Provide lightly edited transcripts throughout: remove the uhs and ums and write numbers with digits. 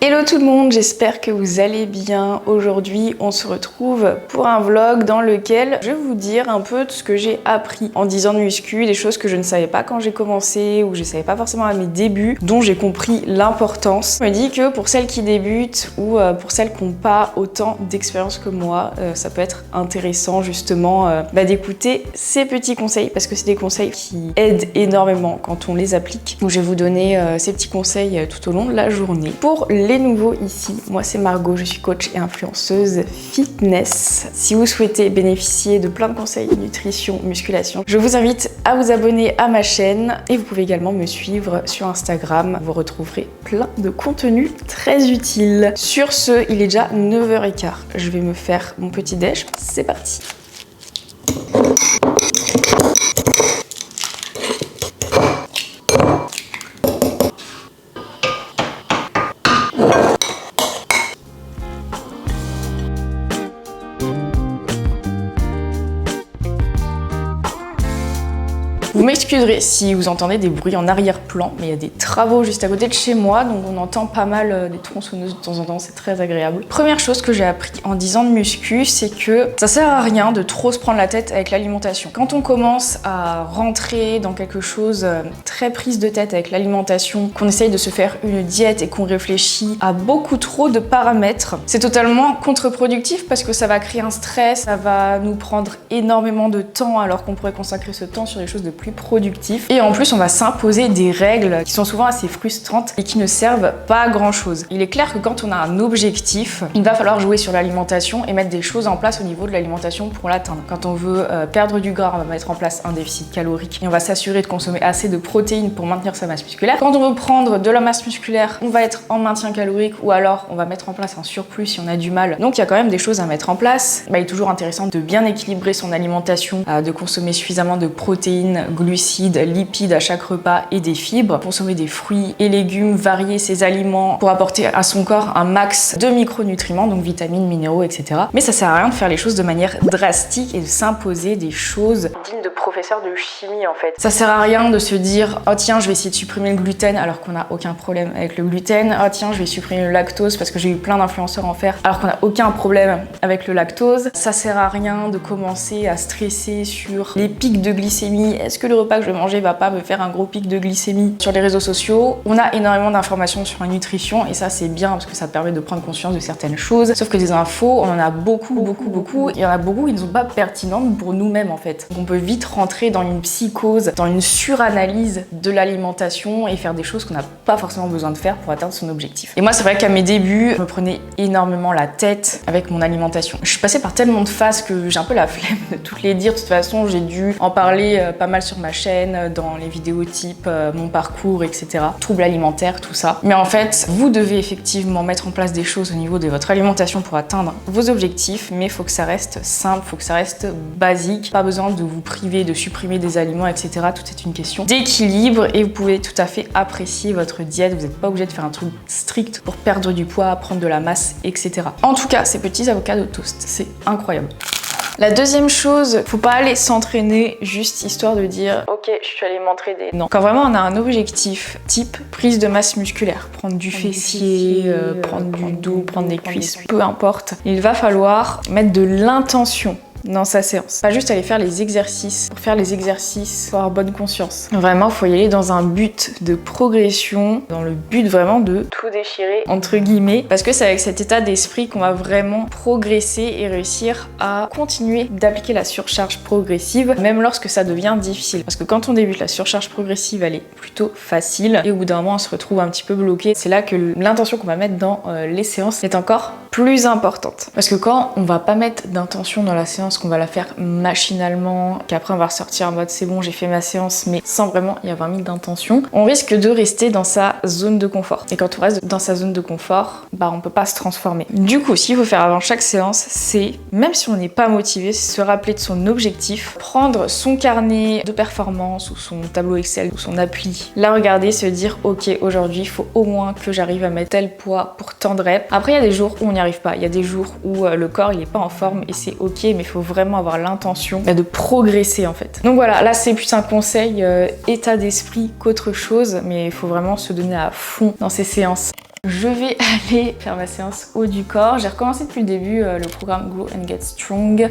Hello tout le monde, j'espère que vous allez bien. Aujourd'hui, on se retrouve pour un vlog dans lequel je vais vous dire un peu de ce que j'ai appris en 10 ans de muscu, des choses que je ne savais pas quand j'ai commencé ou que je ne savais pas forcément à mes débuts, dont j'ai compris l'importance. Je me dis que pour celles qui débutent ou pour celles qui n'ont pas autant d'expérience que moi, ça peut être intéressant justement d'écouter ces petits conseils parce que c'est des conseils qui aident énormément quand on les applique. Donc je vais vous donner ces petits conseils tout au long de la journée. Pour les nouveaux ici, moi c'est Margot, je suis coach et influenceuse fitness. Si vous souhaitez bénéficier de plein de conseils nutrition, musculation, je vous invite à vous abonner à ma chaîne et vous pouvez également me suivre sur Instagram. Vous retrouverez plein de contenus très utiles. Sur ce, il est déjà 9h15. Je vais me faire mon petit déj. C'est parti. Vous m'excuserez si vous entendez des bruits en arrière-plan, mais il y a des travaux juste à côté de chez moi, donc on entend pas mal des tronçonneuses de temps en temps, c'est très agréable. Première chose que j'ai appris en 10 ans de muscu, c'est que ça sert à rien de trop se prendre la tête avec l'alimentation. Quand on commence à rentrer dans quelque chose très prise de tête avec l'alimentation, qu'on essaye de se faire une diète et qu'on réfléchit à beaucoup trop de paramètres, c'est totalement contre-productif parce que ça va créer un stress, ça va nous prendre énormément de temps alors qu'on pourrait consacrer ce temps sur des choses de plus productif. Et en plus, on va s'imposer des règles qui sont souvent assez frustrantes et qui ne servent pas à grand chose. Il est clair que quand on a un objectif, il va falloir jouer sur l'alimentation et mettre des choses en place au niveau de l'alimentation pour l'atteindre. Quand on veut perdre du gras, on va mettre en place un déficit calorique et on va s'assurer de consommer assez de protéines pour maintenir sa masse musculaire. Quand on veut prendre de la masse musculaire, on va être en maintien calorique ou alors on va mettre en place un surplus si on a du mal. Donc il y a quand même des choses à mettre en place. Il est toujours intéressant de bien équilibrer son alimentation, de consommer suffisamment de protéines, glucides, lipides à chaque repas et des fibres, consommer des fruits et légumes, varier ses aliments pour apporter à son corps un max de micronutriments, donc vitamines, minéraux, etc. Mais ça sert à rien de faire les choses de manière drastique et de s'imposer des choses dignes de professeurs de chimie en fait. Ça sert à rien de se dire oh tiens je vais essayer de supprimer le gluten alors qu'on n'a aucun problème avec le gluten, oh tiens je vais supprimer le lactose parce que j'ai eu plein d'influenceurs en faire alors qu'on n'a aucun problème avec le lactose. Ça sert à rien de commencer à stresser sur les pics de glycémie. Est-ce que le repas que je vais manger va pas me faire un gros pic de glycémie? Sur les réseaux sociaux, on a énormément d'informations sur la nutrition et ça c'est bien parce que ça permet de prendre conscience de certaines choses. Sauf que des infos, on en a beaucoup. Il y en a beaucoup qui ne sont pas pertinentes pour nous-mêmes en fait. Donc on peut vite rentrer dans une psychose, dans une suranalyse de l'alimentation et faire des choses qu'on n'a pas forcément besoin de faire pour atteindre son objectif. Et moi c'est vrai qu'à mes débuts, je me prenais énormément la tête avec mon alimentation. Je suis passée par tellement de phases que j'ai un peu la flemme de toutes les dire. De toute façon, j'ai dû en parler pas mal sur ma chaîne, dans les vidéos type mon parcours, etc. Troubles alimentaires, tout ça. Mais en fait, vous devez effectivement mettre en place des choses au niveau de votre alimentation pour atteindre vos objectifs, mais il faut que ça reste simple, il faut que ça reste basique. Pas besoin de vous priver, de supprimer des aliments, etc. Tout est une question d'équilibre et vous pouvez tout à fait apprécier votre diète. Vous n'êtes pas obligé de faire un truc strict pour perdre du poids, prendre de la masse, etc. En tout cas, ces petits avocats de toast, c'est incroyable. La deuxième chose, faut pas aller s'entraîner juste histoire de dire ok je suis allée m'entraîner. Non. Quand vraiment on a un objectif type prise de masse musculaire, prendre du fessier, prendre du dos, prendre des cuisses, peu importe, il va falloir mettre de l'intention dans sa séance. Pas juste aller faire les exercices. Pour faire les exercices, faut avoir bonne conscience. Vraiment, il faut y aller dans un but de progression, dans le but vraiment de tout déchirer, entre guillemets, parce que c'est avec cet état d'esprit qu'on va vraiment progresser et réussir à continuer d'appliquer la surcharge progressive, même lorsque ça devient difficile. Parce que quand on débute, la surcharge progressive, elle est plutôt facile, et au bout d'un moment, on se retrouve un petit peu bloqué. C'est là que l'intention qu'on va mettre dans les séances est encore plus importante. Parce que quand on va pas mettre d'intention dans la séance, qu'on va la faire machinalement, qu'après on va ressortir en mode c'est bon j'ai fait ma séance mais sans vraiment y avoir mis d'intention, on risque de rester dans sa zone de confort. Et quand on reste dans sa zone de confort, on peut pas se transformer. Du coup, ce qu'il faut faire avant chaque séance, c'est, même si on n'est pas motivé, se rappeler de son objectif, prendre son carnet de performance ou son tableau Excel ou son appli, la regarder, se dire ok aujourd'hui il faut au moins que j'arrive à mettre tel poids pour tant de reps. Après il y a des jours où on n'y arrive pas, il y a des jours où le corps il est pas en forme et c'est ok, mais il faut vraiment avoir l'intention de progresser en fait. Donc voilà, là c'est plus un conseil état d'esprit qu'autre chose, mais il faut vraiment se donner à fond dans ces séances. Je vais aller faire ma séance haut du corps. J'ai recommencé depuis le début le programme Grow and Get Strong.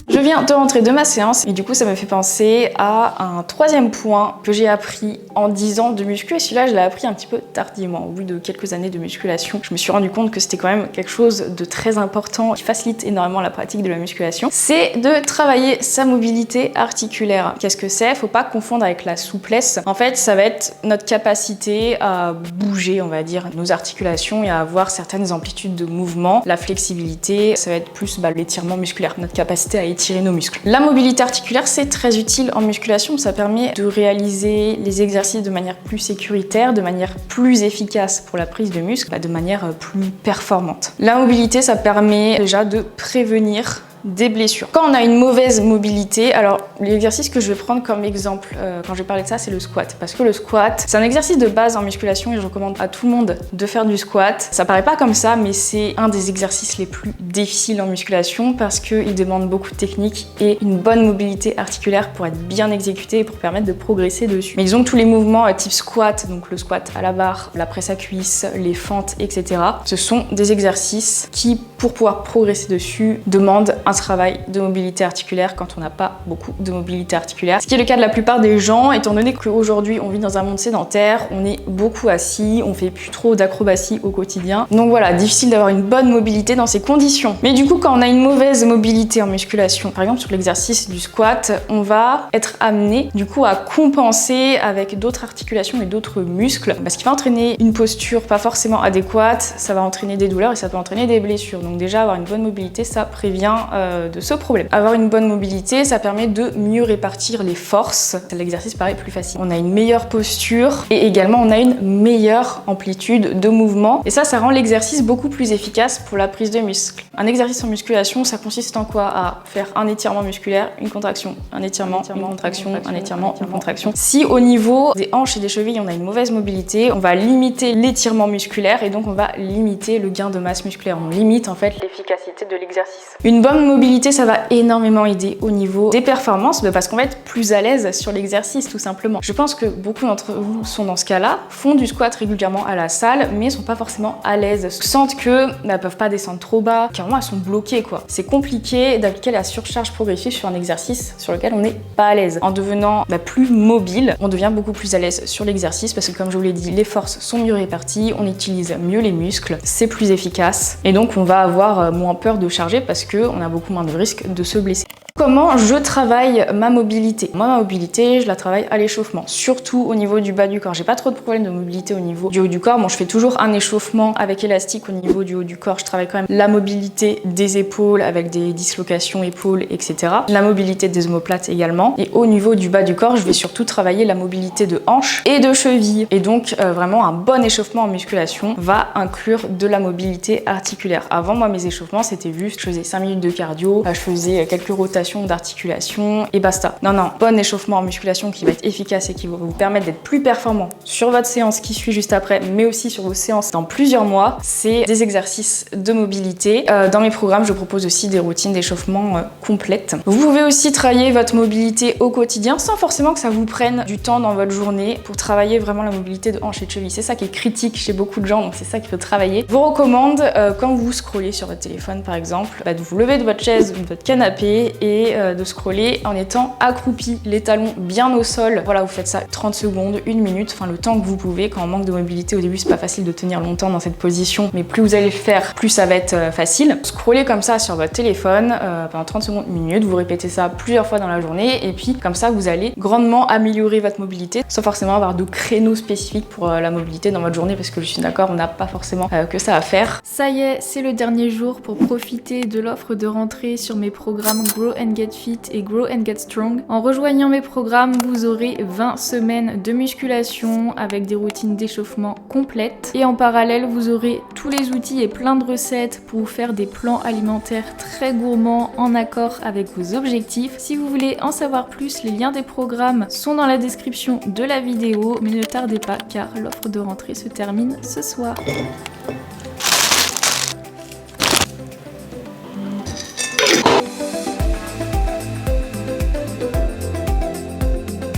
Je viens de rentrer de ma séance et du coup ça me fait penser à un troisième point que j'ai appris en 10 ans de muscu, et celui-là je l'ai appris un petit peu tardivement. Au bout de quelques années de musculation, je me suis rendu compte que c'était quand même quelque chose de très important qui facilite énormément la pratique de la musculation. C'est de travailler sa mobilité articulaire. Qu'est-ce que c'est? Faut pas confondre avec la souplesse. En fait, ça va être notre capacité à bouger, on va dire, nos articulations et à avoir certaines amplitudes de mouvement. La flexibilité, ça va être plus l'étirement musculaire, notre capacité à étirer nos muscles. La mobilité articulaire, c'est très utile en musculation. Ça permet de réaliser les exercices de manière plus sécuritaire, de manière plus efficace pour la prise de muscle, de manière plus performante. La mobilité, ça permet déjà de prévenir des blessures. Quand on a une mauvaise mobilité, alors l'exercice que je vais prendre comme exemple quand je vais parler de ça, c'est le squat. Parce que le squat, c'est un exercice de base en musculation et je recommande à tout le monde de faire du squat. Ça paraît pas comme ça, mais c'est un des exercices les plus difficiles en musculation parce qu'il demande beaucoup de technique et une bonne mobilité articulaire pour être bien exécuté et pour permettre de progresser dessus. Mais disons que tous les mouvements type squat, donc le squat à la barre, la presse à cuisse, les fentes, etc., ce sont des exercices qui, pour pouvoir progresser dessus, demandent un travail de mobilité articulaire quand on n'a pas beaucoup de mobilité articulaire. Ce qui est le cas de la plupart des gens, étant donné qu'aujourd'hui on vit dans un monde sédentaire, on est beaucoup assis, on fait plus trop d'acrobatie au quotidien. Donc voilà, difficile d'avoir une bonne mobilité dans ces conditions. Mais du coup, quand on a une mauvaise mobilité en musculation, par exemple sur l'exercice du squat, on va être amené du coup à compenser avec d'autres articulations et d'autres muscles, parce qu'il va entraîner une posture pas forcément adéquate, ça va entraîner des douleurs et ça peut entraîner des blessures. Donc déjà, avoir une bonne mobilité, ça prévient de ce problème. Avoir une bonne mobilité, ça permet de mieux répartir les forces. L'exercice paraît plus facile. On a une meilleure posture et également on a une meilleure amplitude de mouvement. Et ça rend l'exercice beaucoup plus efficace pour la prise de muscle. Un exercice en musculation, ça consiste en quoi? À faire un étirement musculaire, une contraction, un étirement, une contraction, un étirement, une contraction. Si au niveau des hanches et des chevilles, on a une mauvaise mobilité, on va limiter l'étirement musculaire et donc on va limiter le gain de masse musculaire. On limite en fait l'efficacité de l'exercice. Une bonne mobilité, ça va énormément aider au niveau des performances parce qu'on va être plus à l'aise sur l'exercice tout simplement. Je pense que beaucoup d'entre vous sont dans ce cas-là, font du squat régulièrement à la salle mais sont pas forcément à l'aise, sentent que peuvent pas descendre trop bas, carrément elles sont bloquées quoi. C'est compliqué d'appliquer la surcharge progressive sur un exercice sur lequel on n'est pas à l'aise. En devenant plus mobile, on devient beaucoup plus à l'aise sur l'exercice parce que comme je vous l'ai dit, les forces sont mieux réparties, on utilise mieux les muscles, c'est plus efficace et donc on va avoir moins peur de charger parce qu'on a beaucoup moins de risque de se blesser. Comment je travaille ma mobilité? Moi, ma mobilité, je la travaille à l'échauffement, surtout au niveau du bas du corps. J'ai pas trop de problème de mobilité au niveau du haut du corps. Bon, je fais toujours un échauffement avec élastique au niveau du haut du corps. Je travaille quand même la mobilité des épaules avec des dislocations épaules, etc. La mobilité des omoplates également. Et au niveau du bas du corps, je vais surtout travailler la mobilité de hanches et de chevilles. Et donc, vraiment, un bon échauffement en musculation va inclure de la mobilité articulaire. Avant, moi, mes échauffements, c'était juste, je faisais 5 minutes de cardio, je faisais quelques rotations d'articulation et basta. Non, bon échauffement en musculation qui va être efficace et qui va vous permettre d'être plus performant sur votre séance qui suit juste après, mais aussi sur vos séances dans plusieurs mois, c'est des exercices de mobilité. Dans mes programmes, je propose aussi des routines d'échauffement complètes. Vous pouvez aussi travailler votre mobilité au quotidien sans forcément que ça vous prenne du temps dans votre journée pour travailler vraiment la mobilité de hanches et de chevilles. C'est ça qui est critique chez beaucoup de gens, donc c'est ça qu'il faut travailler. Je vous recommande, quand vous scrollez sur votre téléphone par exemple, de vous lever de votre chaise ou de votre canapé et de scroller en étant accroupi, les talons bien au sol. Voilà, vous faites ça 30 secondes, 1 minute, enfin le temps que vous pouvez. Quand on manque de mobilité au début, c'est pas facile de tenir longtemps dans cette position, mais plus vous allez le faire, plus ça va être facile. Scrollez comme ça sur votre téléphone pendant 30 secondes, 1 minute, vous répétez ça plusieurs fois dans la journée et puis comme ça vous allez grandement améliorer votre mobilité sans forcément avoir de créneaux spécifiques pour la mobilité dans votre journée parce que je suis d'accord, on n'a pas forcément que ça à faire. Ça y est, c'est le dernier jour pour profiter de l'offre de rentrée sur mes programmes Grow and and Get Fit et Grow and Get Strong. En rejoignant mes programmes, vous aurez 20 semaines de musculation avec des routines d'échauffement complètes. Et en parallèle, vous aurez tous les outils et plein de recettes pour vous faire des plans alimentaires très gourmands en accord avec vos objectifs. Si vous voulez en savoir plus, les liens des programmes sont dans la description de la vidéo, mais ne tardez pas car l'offre de rentrée se termine ce soir.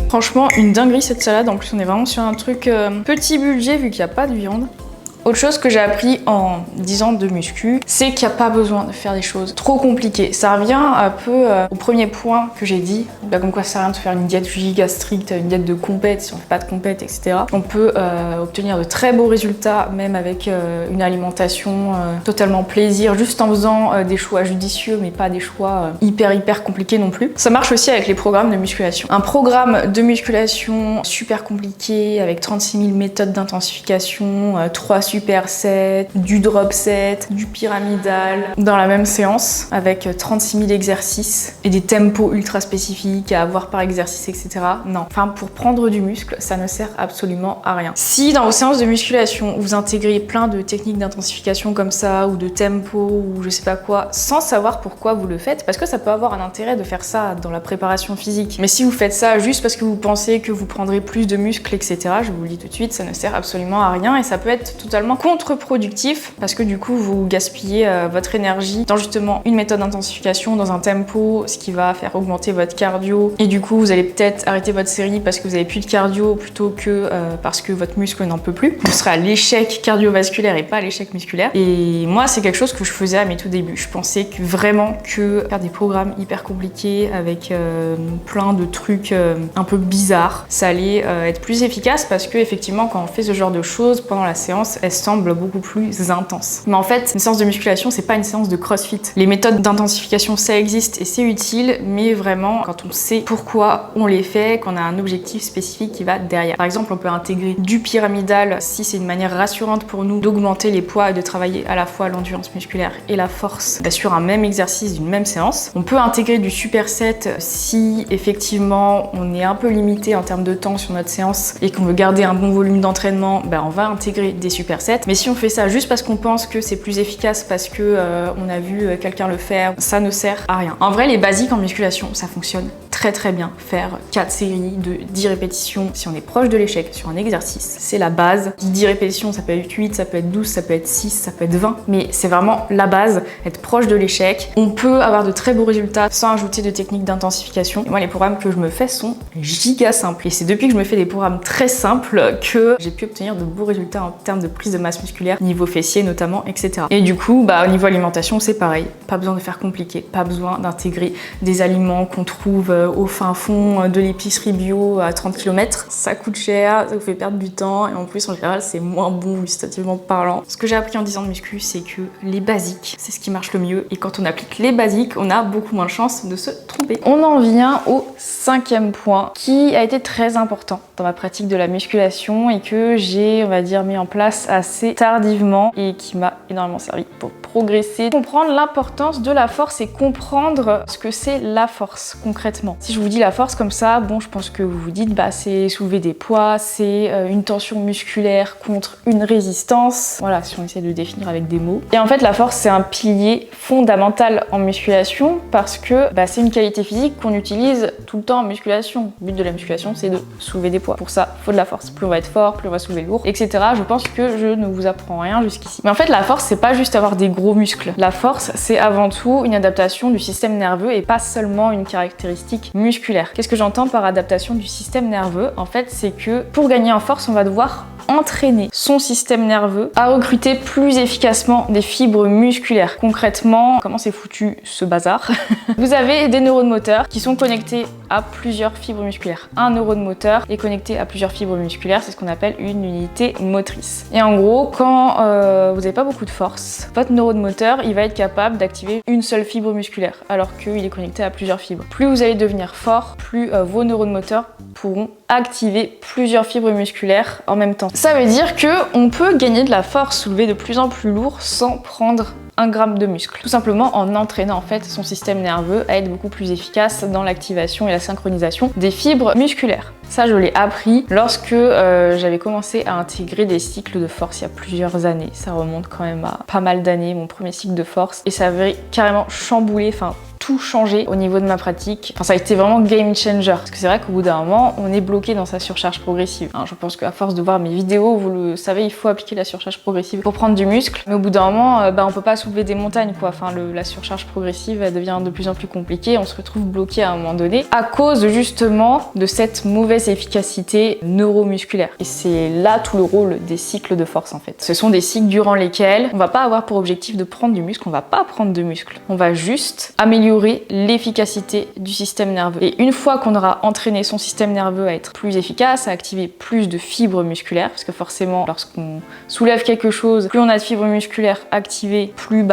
Franchement, une dinguerie cette salade. En plus, on est vraiment sur un truc petit budget vu qu'il n'y a pas de viande. Autre chose que j'ai appris en 10 ans de muscu, c'est qu'il n'y a pas besoin de faire des choses trop compliquées. Ça revient un peu au premier point que j'ai dit, comme quoi ça sert à rien de faire une diète giga stricte, une diète de compète si on ne fait pas de compète, etc. On peut obtenir de très beaux résultats, même avec une alimentation totalement plaisir, juste en faisant des choix judicieux, mais pas des choix hyper compliqués non plus. Ça marche aussi avec les programmes de musculation. Un programme de musculation super compliqué, avec 36 000 méthodes d'intensification, 3 supersets, du drop set, du pyramidal dans la même séance avec 36 000 exercices et des tempos ultra spécifiques à avoir par exercice, etc. Non. Enfin, pour prendre du muscle, ça ne sert absolument à rien. Si dans vos séances de musculation, vous intégrez plein de techniques d'intensification comme ça ou de tempo ou je sais pas quoi, sans savoir pourquoi vous le faites, parce que ça peut avoir un intérêt de faire ça dans la préparation physique. Mais si vous faites ça juste parce que vous pensez que vous prendrez plus de muscles, etc., je vous le dis tout de suite, ça ne sert absolument à rien et ça peut être totalement contre-productif parce que du coup vous gaspillez votre énergie dans justement une méthode d'intensification, dans un tempo, ce qui va faire augmenter votre cardio et du coup vous allez peut-être arrêter votre série parce que vous avez plus de cardio plutôt que parce que votre muscle n'en peut plus. Vous serez à l'échec cardiovasculaire et pas à l'échec musculaire. Et moi c'est quelque chose que je faisais à mes tout débuts. Je pensais que vraiment que faire des programmes hyper compliqués avec plein de trucs un peu bizarres, ça allait être plus efficace parce que effectivement quand on fait ce genre de choses pendant la séance, elle semble beaucoup plus intense. Mais en fait, une séance de musculation, c'est pas une séance de crossfit. Les méthodes d'intensification, ça existe et c'est utile, mais vraiment, quand on sait pourquoi on les fait, qu'on a un objectif spécifique qui va derrière. Par exemple, on peut intégrer du pyramidal si c'est une manière rassurante pour nous d'augmenter les poids et de travailler à la fois l'endurance musculaire et la force sur un même exercice d'une même séance. On peut intégrer du superset si effectivement on est un peu limité en termes de temps sur notre séance et qu'on veut garder un bon volume d'entraînement, on va intégrer des supersets. Mais si on fait ça juste parce qu'on pense que c'est plus efficace parce que on a vu quelqu'un le faire, ça ne sert à rien. En vrai, les basiques en musculation, ça fonctionne très bien. Faire 4 séries de 10 répétitions si on est proche de l'échec sur un exercice, c'est la base. 10 répétitions, ça peut être 8, ça peut être 12, ça peut être 6, ça peut être 20, mais c'est vraiment la base, être proche de l'échec. On peut avoir de très beaux résultats sans ajouter de techniques d'intensification. Et moi, les programmes que je me fais sont giga simples. Et c'est depuis que je me fais des programmes très simples que j'ai pu obtenir de beaux résultats en termes de prise de masse musculaire, niveau fessier notamment, etc. Et du coup, au niveau alimentation, c'est pareil. Pas besoin de faire compliqué, pas besoin d'intégrer des aliments qu'on trouve au fin fond de l'épicerie bio à 30 km. Ça coûte cher, ça vous fait perdre du temps et en plus, en général, c'est moins bon gustativement parlant. Ce que j'ai appris en 10 ans de muscu, c'est que les basiques, c'est ce qui marche le mieux. Et quand on applique les basiques, on a beaucoup moins de chances de se tromper. On en vient au 5e point qui a été très important dans ma pratique de la musculation et que j'ai, on va dire, mis en place assez tardivement et qui m'a énormément servi pour progresser. Comprendre l'importance de la force et comprendre ce que c'est la force concrètement. Si je vous dis la force comme ça, je pense que vous vous dites c'est soulever des poids, c'est une tension musculaire contre une résistance. Voilà, si on essaie de définir avec des mots. Et en fait, la force, c'est un pilier fondamental en musculation parce que c'est une qualité physique qu'on utilise tout le temps en musculation. Le but de la musculation, c'est de soulever des poids. Pour ça, il faut de la force. Plus on va être fort, plus on va soulever lourd, etc. Je pense que je ne vous apprends rien jusqu'ici. Mais en fait, la force, c'est pas juste avoir des gros muscles. La force, c'est avant tout une adaptation du système nerveux et pas seulement une caractéristique musculaire. Qu'est-ce que j'entends par adaptation du système nerveux? En fait, c'est que pour gagner en force, on va devoir entraîner son système nerveux à recruter plus efficacement des fibres musculaires. Concrètement, comment c'est foutu ce bazar? Vous avez des neurones moteurs qui sont connectés à plusieurs fibres musculaires. Un neurone moteur est connecté à plusieurs fibres musculaires, c'est ce qu'on appelle une unité motrice. Et en gros, quand vous n'avez pas beaucoup de force, votre neurone moteur, il va être capable d'activer une seule fibre musculaire, alors qu'il est connecté à plusieurs fibres. Plus vous allez devenir fort, plus vos neurones moteurs pourront activer plusieurs fibres musculaires en même temps. Ça veut dire qu'on peut gagner de la force, soulever de plus en plus lourd sans prendre 1 gramme de muscle. Tout simplement en entraînant en fait son système nerveux à être beaucoup plus efficace dans l'activation et la synchronisation des fibres musculaires. Ça, je l'ai appris lorsque j'avais commencé à intégrer des cycles de force il y a plusieurs années. Ça remonte quand même à pas mal d'années, mon premier cycle de force. Et ça avait carrément chamboulé, tout changé au niveau de ma pratique. Ça a été vraiment game changer. Parce que c'est vrai qu'au bout d'un moment, on est bloqué dans sa surcharge progressive. Je pense qu'à force de voir mes vidéos, vous le savez, il faut appliquer la surcharge progressive pour prendre du muscle. Mais au bout d'un moment, on peut pas soulever des montagnes, quoi. La surcharge progressive, elle devient de plus en plus compliquée. On se retrouve bloqué à un moment donné à cause justement de cette mauvaise efficacité neuromusculaire. Et c'est là tout le rôle des cycles de force en fait. Ce sont des cycles durant lesquels on va pas avoir pour objectif de prendre du muscle, on va pas prendre de muscle. On va juste améliorer l'efficacité du système nerveux. Et une fois qu'on aura entraîné son système nerveux à être plus efficace, à activer plus de fibres musculaires, parce que forcément lorsqu'on soulève quelque chose, plus on a de fibres musculaires activées, plus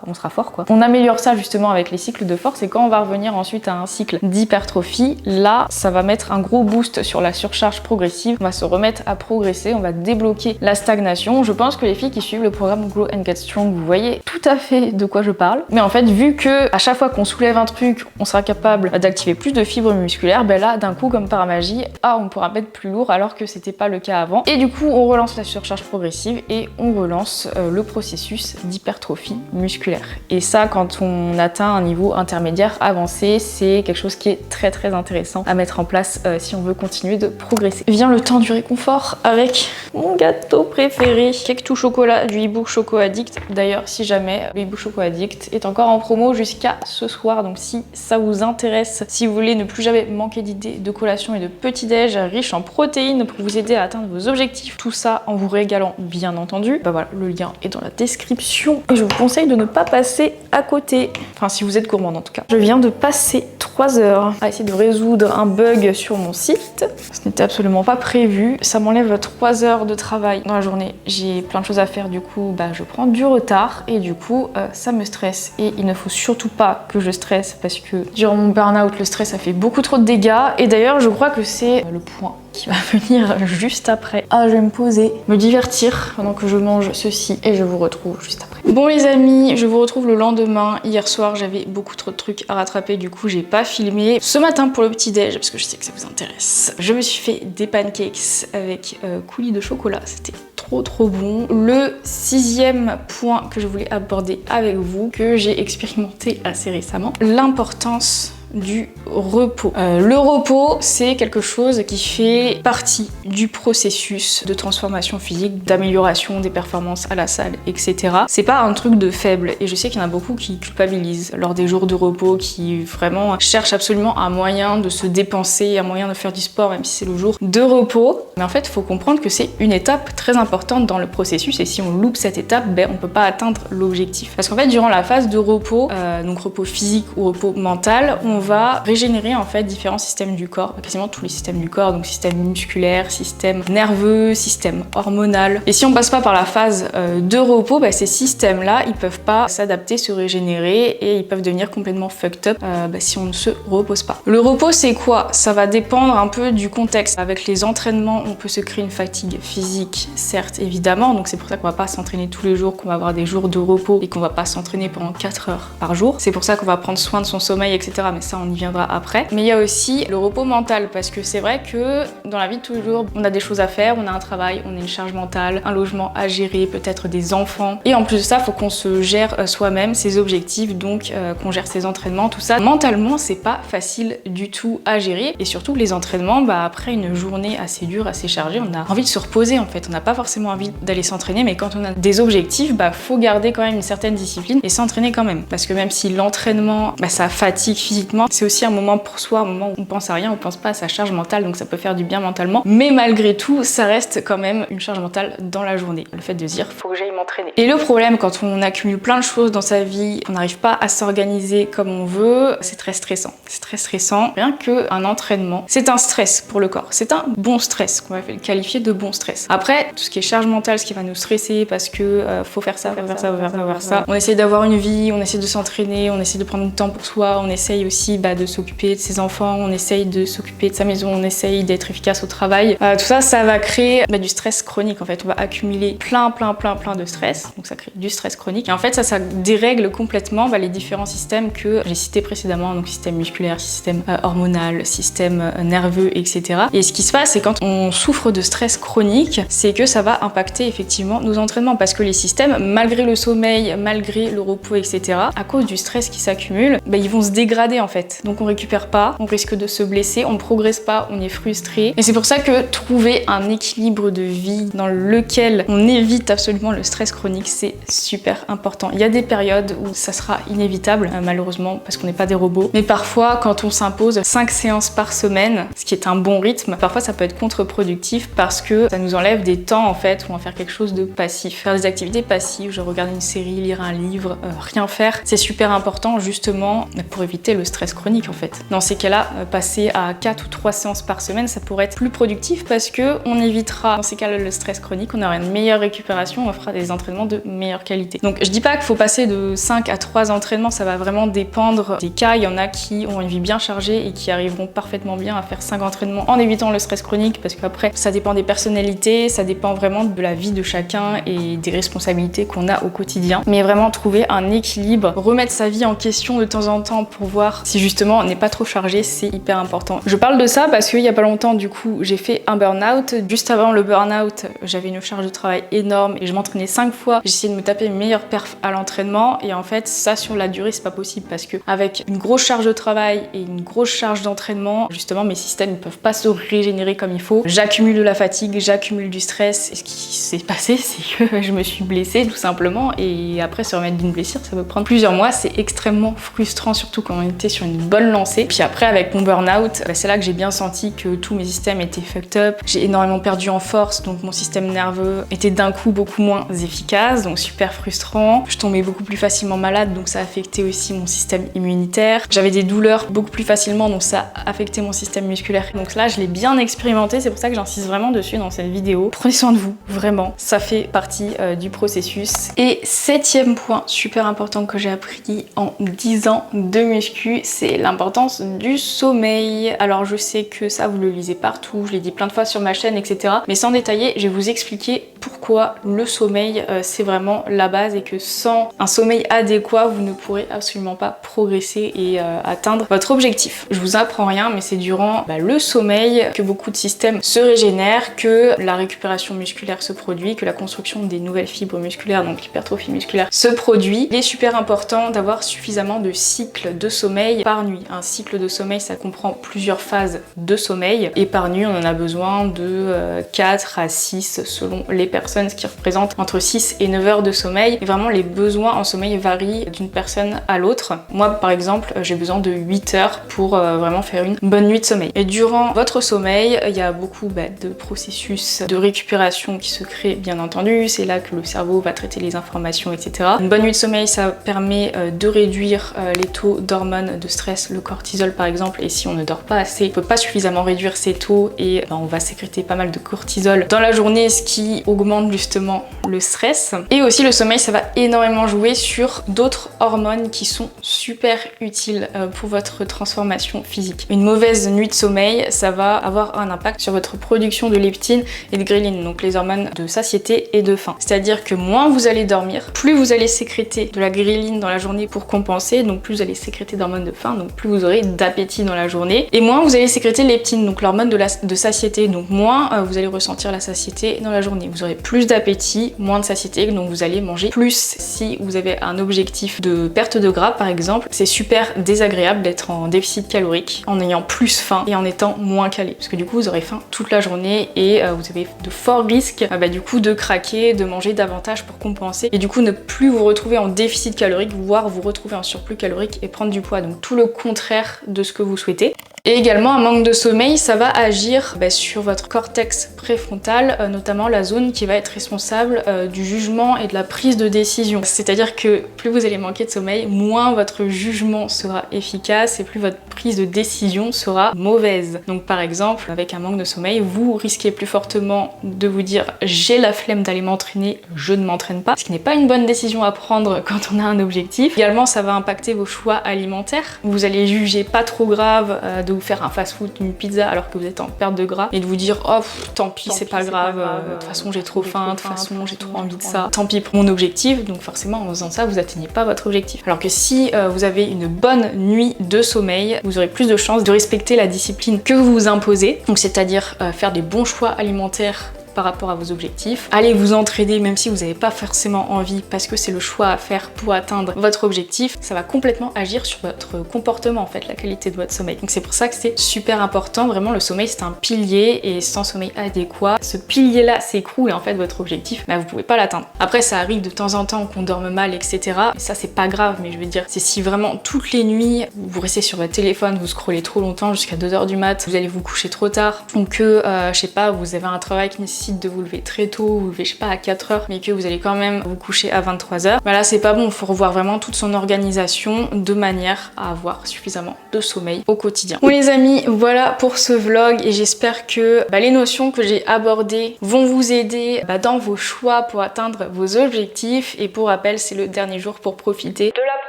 on sera fort quoi. On améliore ça justement avec les cycles de force et quand on va revenir ensuite à un cycle d'hypertrophie, là ça va mettre un gros boost sur la surcharge progressive, on va se remettre à progresser, on va débloquer la stagnation. Je pense que les filles qui suivent le programme Grow and Get Strong, vous voyez tout à fait de quoi je parle. Mais en fait, vu que à chaque fois qu'on soulève un truc, on sera capable d'activer plus de fibres musculaires, là d'un coup comme par magie, on pourra mettre plus lourd alors que c'était pas le cas avant. Et du coup, on relance la surcharge progressive et on relance le processus d'hypertrophie musculaire. Et ça, quand on atteint un niveau intermédiaire avancé, c'est quelque chose qui est très très intéressant à mettre en place si on veut continuer de progresser. Vient le temps du réconfort avec mon gâteau préféré, cake tout chocolat du e-book Choco Addict. D'ailleurs, si jamais le e-book Choco Addict est encore en promo jusqu'à ce soir, donc si ça vous intéresse, si vous voulez ne plus jamais manquer d'idées de collation et de petit-déj riches en protéines pour vous aider à atteindre vos objectifs, tout ça en vous régalant bien entendu, voilà, le lien est dans la description et je vous conseille de ne pas passer à côté, si vous êtes gourmande en tout cas. Je viens de passer 3 heures à essayer de résoudre un bug sur mon site, ce n'était absolument pas prévu, ça m'enlève 3 heures de travail dans la journée, j'ai plein de choses à faire, du coup je prends du retard et du coup ça me stresse et il ne faut surtout pas que je stresse parce que durant mon burn-out, le stress a fait beaucoup trop de dégâts et d'ailleurs je crois que c'est le point qui va venir juste après. Je vais me poser, me divertir pendant que je mange ceci et je vous retrouve juste après. Bon les amis, je vous retrouve le lendemain. Hier soir j'avais beaucoup trop de trucs à rattraper, du coup j'ai pas filmé. Ce matin pour le petit déj, parce que je sais que ça vous intéresse, je me suis fait des pancakes avec coulis de chocolat, c'était trop bon. Le 6e point que je voulais aborder avec vous, que j'ai expérimenté assez récemment, l'importance du repos. Le repos, c'est quelque chose qui fait partie du processus de transformation physique, d'amélioration des performances à la salle, etc. C'est pas un truc de faible et je sais qu'il y en a beaucoup qui culpabilisent lors des jours de repos, qui vraiment cherchent absolument un moyen de se dépenser, un moyen de faire du sport même si c'est le jour de repos. Mais en fait, il faut comprendre que c'est une étape très importante dans le processus et si on loupe cette étape, on peut pas atteindre l'objectif. Parce qu'en fait, durant la phase de repos, donc repos physique ou repos mental, on va régénérer en fait différents systèmes du corps, quasiment tous les systèmes du corps, donc système musculaire, système nerveux, système hormonal. Et si on passe pas par la phase de repos, ces systèmes-là, ils peuvent pas s'adapter, se régénérer et ils peuvent devenir complètement fucked up si on ne se repose pas. Le repos, c'est quoi? Ça va dépendre un peu du contexte. Avec les entraînements, on peut se créer une fatigue physique, certes, évidemment, donc c'est pour ça qu'on va pas s'entraîner tous les jours, qu'on va avoir des jours de repos et qu'on va pas s'entraîner pendant 4 heures par jour. C'est pour ça qu'on va prendre soin de son sommeil, etc. Mais ça, on y viendra après. Mais il y a aussi le repos mental parce que c'est vrai que dans la vie de tous les jours, on a des choses à faire, on a un travail, on a une charge mentale, un logement à gérer, peut-être des enfants. Et en plus de ça, il faut qu'on se gère soi-même ses objectifs, donc qu'on gère ses entraînements, tout ça. Mentalement, c'est pas facile du tout à gérer. Et surtout, les entraînements, après une journée assez dure, assez chargée, on a envie de se reposer en fait. On n'a pas forcément envie d'aller s'entraîner, mais quand on a des objectifs, faut garder quand même une certaine discipline et s'entraîner quand même. Parce que même si l'entraînement, ça fatigue physiquement, c'est aussi un moment pour soi, un moment où on pense à rien, on pense pas à sa charge mentale, donc ça peut faire du bien mentalement. Mais malgré tout, ça reste quand même une charge mentale dans la journée. Le fait de dire, faut que j'aille m'entraîner. Et le problème, quand on accumule plein de choses dans sa vie, on n'arrive pas à s'organiser comme on veut, c'est très stressant. C'est très stressant. Rien qu'un entraînement, c'est un stress pour le corps. C'est un bon stress, qu'on va le qualifier de bon stress. Après, tout ce qui est charge mentale, ce qui va nous stresser parce que faut faire ça, faut faire ça, faut faire ça, faut faire ça. On essaie d'avoir une vie, on essaie de s'entraîner, on essaie de prendre du temps pour soi, on essaye aussi aussi de s'occuper de ses enfants, on essaye de s'occuper de sa maison, on essaye d'être efficace au travail. Tout ça, ça va créer du stress chronique en fait. On va accumuler plein de stress, donc ça crée du stress chronique. Et en fait, ça dérègle complètement les différents systèmes que j'ai cités précédemment, donc système musculaire, système hormonal, système nerveux, etc. Et ce qui se passe, c'est quand on souffre de stress chronique, c'est que ça va impacter effectivement nos entraînements parce que les systèmes, malgré le sommeil, malgré le repos, etc., à cause du stress qui s'accumule, ils vont se dégrader en fait. Donc on récupère pas, on risque de se blesser, on ne progresse pas, on est frustré. Et c'est pour ça que trouver un équilibre de vie dans lequel on évite absolument le stress chronique, c'est super important. Il y a des périodes où ça sera inévitable, malheureusement, parce qu'on n'est pas des robots. Mais parfois, quand on s'impose 5 séances par semaine, ce qui est un bon rythme, parfois ça peut être contre-productif parce que ça nous enlève des temps en fait où on va faire quelque chose de passif. Faire des activités passives, genre regarder une série, lire un livre, rien faire, c'est super important justement pour éviter le stress chronique en fait. Dans ces cas-là, passer à 4 ou 3 séances par semaine, ça pourrait être plus productif parce que on évitera dans ces cas-là le stress chronique, on aura une meilleure récupération, on fera des entraînements de meilleure qualité. Donc je dis pas qu'il faut passer de 5 à 3 entraînements, ça va vraiment dépendre des cas. Il y en a qui ont une vie bien chargée et qui arriveront parfaitement bien à faire 5 entraînements en évitant le stress chronique parce qu'après ça dépend des personnalités, ça dépend vraiment de la vie de chacun et des responsabilités qu'on a au quotidien. Mais vraiment trouver un équilibre, remettre sa vie en question de temps en temps pour voir si justement on n'est pas trop chargé, c'est hyper important. Je parle de ça parce qu'il y a pas longtemps du coup j'ai fait un burn-out. Juste avant le burn-out, j'avais une charge de travail énorme et je m'entraînais 5 fois. J'essayais de me taper mes meilleures perfs à l'entraînement et en fait ça sur la durée c'est pas possible parce que avec une grosse charge de travail et une grosse charge d'entraînement, justement mes systèmes ne peuvent pas se régénérer comme il faut. J'accumule de la fatigue, j'accumule du stress et ce qui s'est passé c'est que je me suis blessée tout simplement et après se remettre d'une blessure ça peut prendre plusieurs mois, c'est extrêmement frustrant surtout quand on était sur une bonne lancée. Puis après avec mon burn-out, c'est là que j'ai bien senti que tous mes systèmes étaient fucked up, j'ai énormément perdu en force donc mon système nerveux était d'un coup beaucoup moins efficace donc super frustrant. Je tombais beaucoup plus facilement malade donc ça affectait aussi mon système immunitaire. J'avais des douleurs beaucoup plus facilement donc ça affectait mon système musculaire. Donc là je l'ai bien expérimenté, c'est pour ça que j'insiste vraiment dessus dans cette vidéo. Prenez soin de vous, vraiment, ça fait partie du processus. Et 7e point super important que j'ai appris en 10 ans de muscu, c'est l'importance du sommeil. Alors je sais que ça vous le lisez partout, je l'ai dit plein de fois sur ma chaîne, etc. Mais sans détailler, je vais vous expliquer pourquoi le sommeil c'est vraiment la base et que sans un sommeil adéquat, vous ne pourrez absolument pas progresser et atteindre votre objectif. Je vous apprends rien, mais c'est durant le sommeil que beaucoup de systèmes se régénèrent, que la récupération musculaire se produit, que la construction des nouvelles fibres musculaires, donc l'hypertrophie musculaire, se produit. Il est super important d'avoir suffisamment de cycles de sommeil par nuit. Un cycle de sommeil, ça comprend plusieurs phases de sommeil et par nuit, on en a besoin de 4 à 6 selon les personnes, ce qui représente entre 6 et 9 heures de sommeil. Et vraiment, les besoins en sommeil varient d'une personne à l'autre. Moi, par exemple, j'ai besoin de 8 heures pour vraiment faire une bonne nuit de sommeil. Et durant votre sommeil, il y a beaucoup de processus de récupération qui se créent, bien entendu. C'est là que le cerveau va traiter les informations, etc. Une bonne nuit de sommeil, ça permet de réduire les taux d'hormones de stress, le cortisol par exemple. Et si on ne dort pas assez, on peut pas suffisamment réduire ces taux et on va sécréter pas mal de cortisol dans la journée, ce qui augmente justement le stress. Et aussi le sommeil, ça va énormément jouer sur d'autres hormones qui sont super utiles pour votre transformation physique. Une mauvaise nuit de sommeil, ça va avoir un impact sur votre production de leptine et de ghrelin, donc les hormones de satiété et de faim. C'est-à-dire que moins vous allez dormir, plus vous allez sécréter de la ghrelin dans la journée pour compenser, donc plus vous allez sécréter d'hormones de faim, donc plus vous aurez d'appétit dans la journée, et moins vous allez sécréter leptine, donc l'hormone de satiété, donc moins vous allez ressentir la satiété dans la journée. Vous aurez plus d'appétit, moins de satiété, donc vous allez manger plus. Si vous avez un objectif de perte de gras par exemple, c'est super désagréable d'être en déficit calorique en ayant plus faim et en étant moins calé, parce que du coup vous aurez faim toute la journée et vous avez de forts risques du coup de craquer, de manger davantage pour compenser et du coup ne plus vous retrouver en déficit calorique, voire vous retrouver en surplus calorique et prendre du poids, donc tout le contraire de ce que vous souhaitez. Et également, un manque de sommeil, ça va agir sur votre cortex préfrontal, notamment la zone qui va être responsable du jugement et de la prise de décision. C'est-à-dire que plus vous allez manquer de sommeil, moins votre jugement sera efficace et plus votre prise de décision sera mauvaise. Donc par exemple, avec un manque de sommeil, vous risquez plus fortement de vous dire « j'ai la flemme d'aller m'entraîner, je ne m'entraîne pas », ce qui n'est pas une bonne décision à prendre quand on a un objectif. Également, ça va impacter vos choix alimentaires vous allez juger pas trop grave de vous faire un fast-food, une pizza alors que vous êtes en perte de gras et de vous dire oh tant pis c'est pas grave, de toute façon j'ai trop faim, de toute façon j'ai trop envie de ça, tant pis pour mon objectif. Donc forcément en faisant ça vous atteignez pas votre objectif. Alors que si vous avez une bonne nuit de sommeil, vous aurez plus de chances de respecter la discipline que vous vous imposez, donc c'est-à-dire faire des bons choix alimentaires par rapport à vos objectifs. Allez vous entraider même si vous n'avez pas forcément envie parce que c'est le choix à faire pour atteindre votre objectif. Ça va complètement agir sur votre comportement en fait, la qualité de votre sommeil. Donc c'est pour ça que c'est super important. Vraiment le sommeil c'est un pilier et sans sommeil adéquat, ce pilier là s'écroule et en fait votre objectif, vous pouvez pas l'atteindre. Après ça arrive de temps en temps qu'on dorme mal etc. Mais ça c'est pas grave, mais je veux dire c'est si vraiment toutes les nuits vous restez sur votre téléphone, vous scrollez trop longtemps jusqu'à 2 h du mat, vous allez vous coucher trop tard ou que je sais pas vous avez un travail qui nécessite de vous lever très tôt, vous levez je sais pas à 4 h mais que vous allez quand même vous coucher à 23 h, là c'est pas bon, il faut revoir vraiment toute son organisation de manière à avoir suffisamment de sommeil au quotidien. Bon les amis, voilà pour ce vlog et j'espère que les notions que j'ai abordées vont vous aider dans vos choix pour atteindre vos objectifs. Et pour rappel, c'est le dernier jour pour profiter de la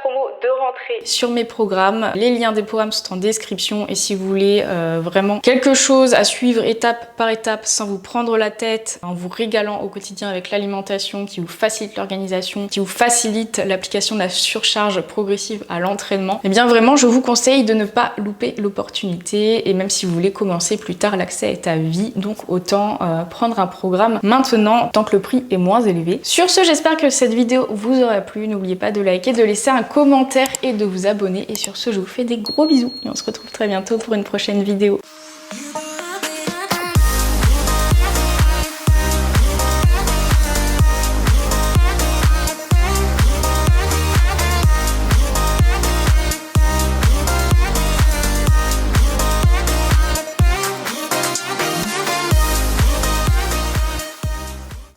promo de rentrée sur mes programmes. Les liens des programmes sont en description et si vous voulez vraiment quelque chose à suivre étape par étape sans vous prendre la tête, en vous régalant au quotidien avec l'alimentation qui vous facilite l'organisation, qui vous facilite l'application de la surcharge progressive à l'entraînement, et bien vraiment je vous conseille de ne pas louper l'opportunité. Et même si vous voulez commencer plus tard, l'accès est à vie, donc autant prendre un programme maintenant tant que le prix est moins élevé. Sur ce, j'espère que cette vidéo vous aura plu. N'oubliez pas de liker, de laisser un commentaire et de vous abonner. Et sur ce, je vous fais des gros bisous et on se retrouve très bientôt pour une prochaine vidéo.